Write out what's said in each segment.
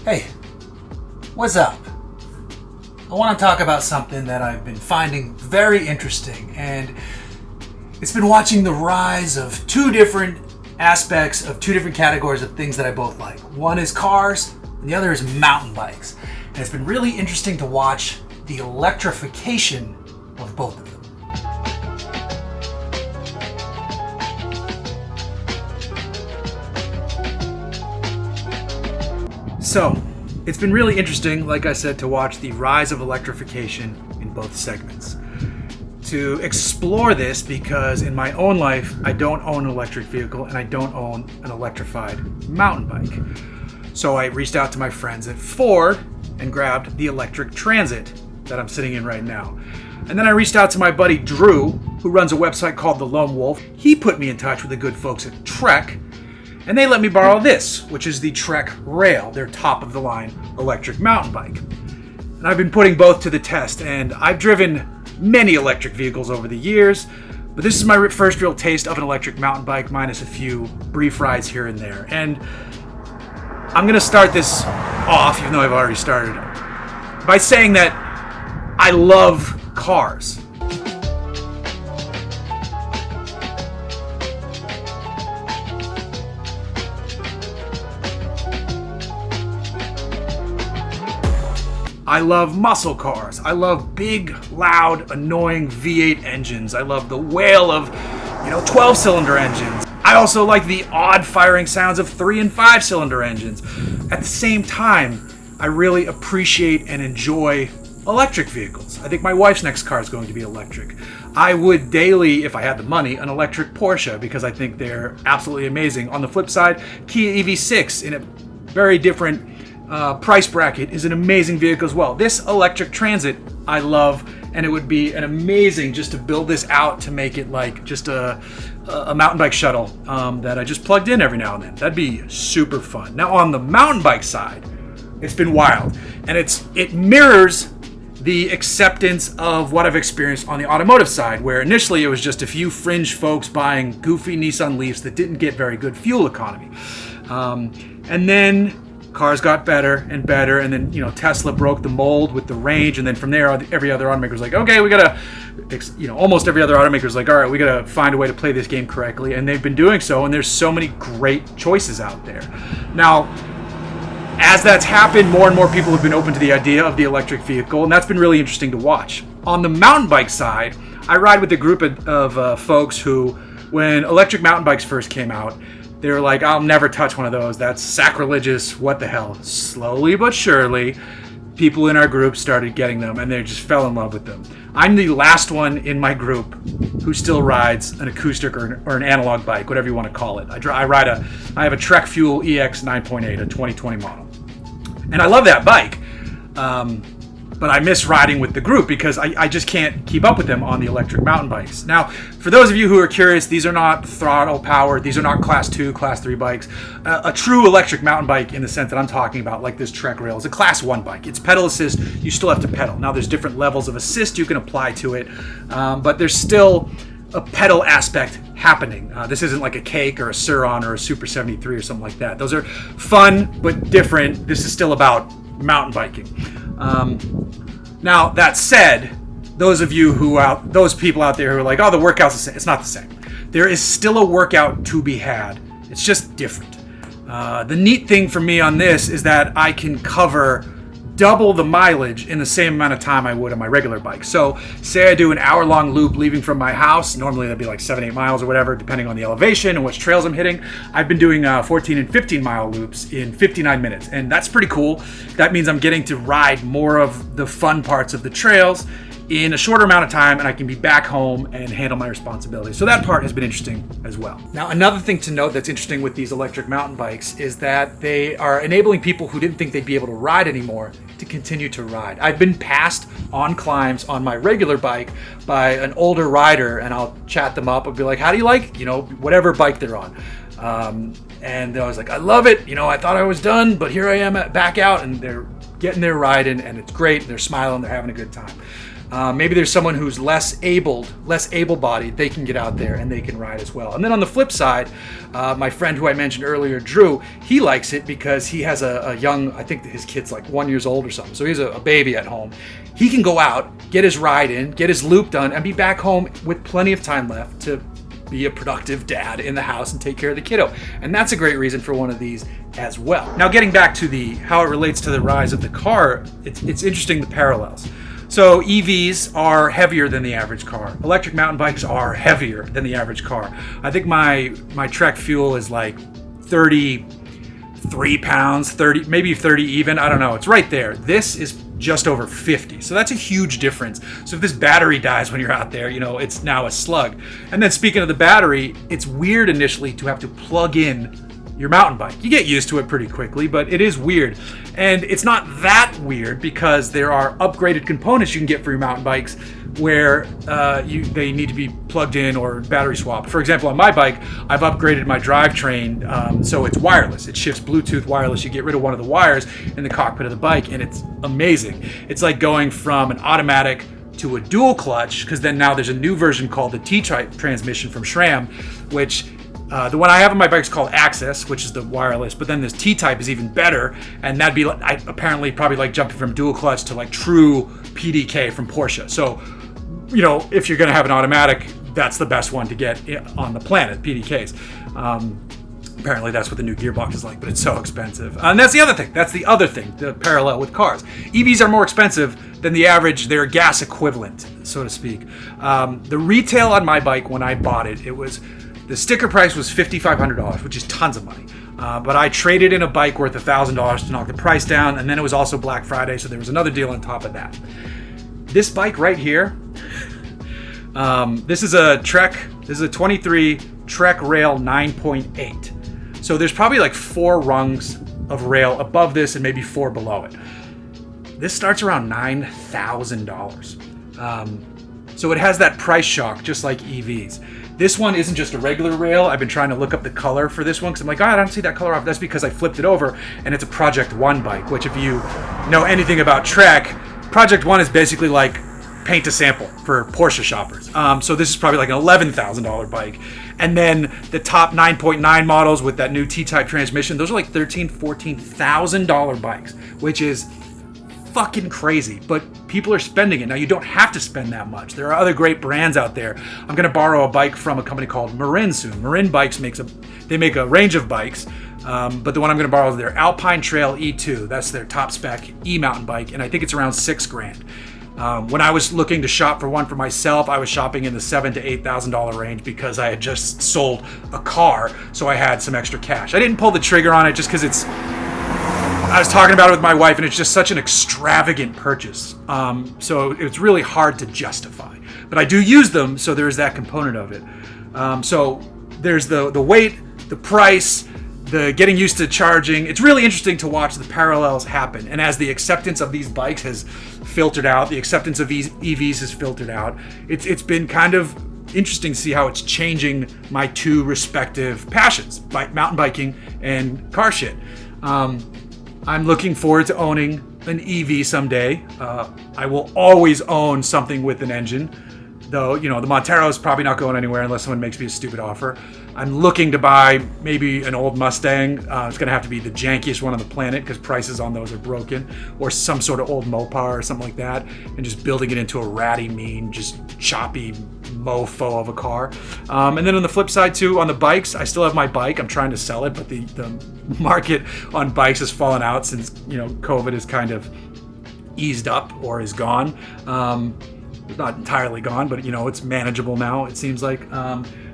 Hey, what's up? I want to talk about something that I've been finding very interesting, and it's been watching the rise of two different aspects of two different categories of things that I both like. One is cars, and the other is mountain bikes. And it's been really interesting to watch the electrification of both of them. So, it's been really interesting, like I said, to watch the rise of electrification in both segments. To explore this because in my own life, I don't own an electric vehicle and I don't own an electrified mountain bike. So I reached out to my friends at Ford and grabbed the electric Transit that I'm sitting in right now. And then I reached out to my buddy Drew, who runs a website called The Lone Wolf. He put me in touch with the good folks at Trek, and they let me borrow this, which is the Trek Rail, their top-of-the-line electric mountain bike. And I've been putting both to the test, and I've driven many electric vehicles over the years, but this is my first real taste of an electric mountain bike, minus a few brief rides here and there. And I'm going to start this off, even though I've already started, by saying that I love cars. I love muscle cars. I love big, loud, annoying V8 engines. I love the wail of, 12-cylinder engines. I also like the odd firing sounds of 3 and 5-cylinder engines. At the same time, I really appreciate and enjoy electric vehicles. I think my wife's next car is going to be electric. I would daily, if I had the money, an electric Porsche because I think they're absolutely amazing. On the flip side, Kia EV6 in a very different price bracket is an amazing vehicle as well. This electric Transit I love, and it would be an amazing just to build this out to make it like just a mountain bike shuttle that I just plugged in every now and then. That'd be super fun. Now on the mountain bike side, it's been wild, and it mirrors the acceptance of what I've experienced on the automotive side, where initially it was just a few fringe folks buying goofy Nissan Leafs that didn't get very good fuel economy. And then cars got better and better, and then Tesla broke the mold with the range, and then from there every other automaker was like, okay, we gotta, almost every other automaker is like, all right, we gotta find a way to play this game correctly, and they've been doing so, and there's so many great choices out there. Now, as that's happened, more and more people have been open to the idea of the electric vehicle, and that's been really interesting to watch. On the mountain bike side, I ride with a group of folks who, when electric mountain bikes first came out, they were like, I'll never touch one of those. That's sacrilegious. What the hell? Slowly but surely, people in our group started getting them, and they just fell in love with them. I'm the last one in my group who still rides an acoustic or an analog bike, whatever you want to call it. I have a Trek Fuel EX 9.8, a 2020 model. And I love that bike. But I miss riding with the group because I just can't keep up with them on the electric mountain bikes. Now, for those of you who are curious, these are not throttle powered. These are not class 2, class 3 bikes. A true electric mountain bike in the sense that I'm talking about, like this Trek Rail, is a class 1 bike. It's pedal assist. You still have to pedal. Now, there's different levels of assist you can apply to it, but there's still a pedal aspect happening. This isn't like a Cake or a Sur-Ron or a Super 73 or something like that. Those are fun but different. This is still about mountain biking. Now that said, those people out there who are like, oh, the workout's the same. It's not the same. There is still a workout to be had. It's just different. The neat thing for me on this is that I can cover double the mileage in the same amount of time I would on my regular bike. So say I do an hour-long loop leaving from my house. Normally that'd be like 7-8 miles or whatever, depending on the elevation and which trails I'm hitting. I've been doing 14 and 15-mile loops in 59 minutes, and that's pretty cool. That means I'm getting to ride more of the fun parts of the trails in a shorter amount of time, and I can be back home and handle my responsibilities. So that part has been interesting as well. Now, another thing to note that's interesting with these electric mountain bikes is that they are enabling people who didn't think they'd be able to ride anymore to continue to ride. I've been passed on climbs on my regular bike by an older rider, and I'll chat them up and be like, how do you like, whatever bike they're on? And I was like, I love it. I thought I was done, but here I am back out, and they're getting their ride in, and it's great. They're smiling, they're having a good time. Maybe there's someone who's less able-bodied. They can get out there and they can ride as well. And then on the flip side, my friend who I mentioned earlier, Drew, he likes it because he has a young, I think his kid's like 1 year old or something. So he has a baby at home. He can go out, get his ride in, get his loop done, and be back home with plenty of time left to be a productive dad in the house and take care of the kiddo. And that's a great reason for one of these as well. Now, getting back to how it relates to the rise of the car, it's interesting, the parallels. So EVs are heavier than the average car. Electric mountain bikes are heavier than the average car. I think my Trek fuel is like 33 pounds, 30, maybe 30 even. I don't know. It's right there. This is just over 50. So that's a huge difference. So if this battery dies when you're out there, it's now a slug. And then speaking of the battery, it's weird initially to have to plug in your mountain bike. You get used to it pretty quickly, but it is weird. And it's not that weird because there are upgraded components you can get for your mountain bikes where they need to be plugged in or battery swapped. For example, on my bike, I've upgraded my drivetrain so it's wireless. It shifts Bluetooth wireless. You get rid of one of the wires in the cockpit of the bike, and it's amazing. It's like going from an automatic to a dual clutch, because then now there's a new version called the T-type transmission from SRAM, which the one I have on my bike is called Access, which is the wireless, but then this T-type is even better, and that'd be apparently probably like jumping from dual clutch to like true PDK from Porsche. So, if you're going to have an automatic, that's the best one to get on the planet, PDKs. Apparently that's what the new gearbox is like, but it's so expensive. And that's the other thing. The parallel with cars. EVs are more expensive than the average. They're gas equivalent, so to speak. The retail on my bike when I bought it, the sticker price was $5,500, which is tons of money. But I traded in a bike worth $1,000 to knock the price down, and then it was also Black Friday, so there was another deal on top of that. This bike right here, this is a 23 Trek Rail 9.8. So there's probably like 4 rungs of rail above this and maybe 4 below it. This starts around $9,000. So it has that price shock, just like EVs. This one isn't just a regular rail. I've been trying to look up the color for this one because I'm like, I don't see that color off. That's because I flipped it over and it's a Project One bike, which if you know anything about Trek, Project One is basically like paint a sample for Porsche shoppers. So this is probably like an $11,000 bike. And then the top 9.9 models with that new T-type transmission, those are like $13,000, $14,000 bikes, which is fucking crazy, but people are spending it. Now, you don't have to spend that much. There are other great brands out there. I'm going to borrow a bike from a company called Marin soon. Marin Bikes make a range of bikes, but the one I'm going to borrow is their Alpine Trail E2. That's their top spec e-mountain bike, and I think it's around $6,000. When I was looking to shop for one for myself, I was shopping in the $7,000 to $8,000 range because I had just sold a car, so I had some extra cash. I didn't pull the trigger on it just because I was talking about it with my wife, and it's just such an extravagant purchase. So it's really hard to justify. But I do use them, so there's that component of it. So there's the weight, the price, the getting used to charging. It's really interesting to watch the parallels happen. And as the acceptance of these bikes has filtered out, the acceptance of EVs has filtered out, it's been kind of interesting to see how it's changing my two respective passions, mountain biking and car shit. I'm looking forward to owning an EV someday. I will always own something with an engine, though, the Montero is probably not going anywhere unless someone makes me a stupid offer. I'm looking to buy maybe an old Mustang. It's going to have to be the jankiest one on the planet because prices on those are broken, or some sort of old Mopar or something like that, and just building it into a ratty, mean, just choppy mofo of a car. And then on the flip side too, on the bikes, I still have my bike. I'm trying to sell it, but the market on bikes has fallen out since COVID has kind of eased up or is gone. Not entirely gone, but it's manageable now, it seems like.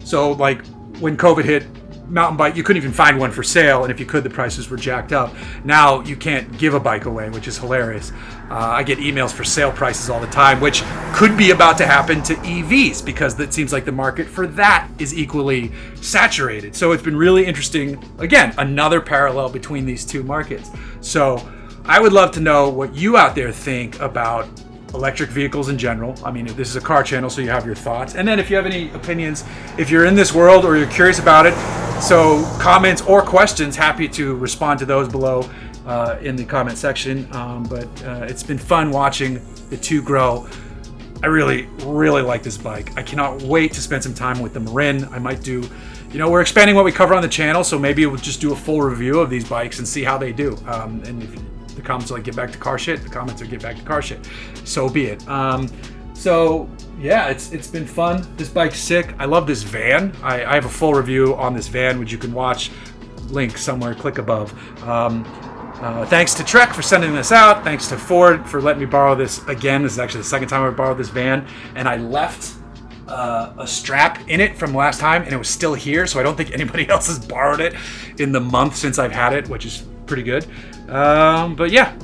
So like when COVID hit, mountain bike, you couldn't even find one for sale, and if you could, the prices were jacked up. Now you can't give a bike away, which is hilarious. I get emails for sale prices all the time, which could be about to happen to EVs because it seems like the market for that is equally saturated. So it's been really interesting. Again, another parallel between these two markets. So I would love to know what you out there think about electric vehicles in general. I mean, this is a car channel, so you have your thoughts. And then if you have any opinions, if you're in this world or you're curious about it, so comments or questions, happy to respond to those below in the comment section. But it's been fun watching the two grow. I really, really like this bike. I cannot wait to spend some time with the Marin. I might do, we're expanding what we cover on the channel, so maybe we'll just do a full review of these bikes and see how they do. And if the comments are like, get back to car shit, the comments are get back to car shit. So be it. So yeah, it's been fun. This bike's sick. I love this van. I have a full review on this van, which you can watch. Link somewhere, click above. Thanks to Trek for sending this out. Thanks to Ford for letting me borrow this again. This is actually the second time I borrowed this van, and I left a strap in it from last time, and it was still here, so I don't think anybody else has borrowed it in the month since I've had it, which is pretty good. But yeah.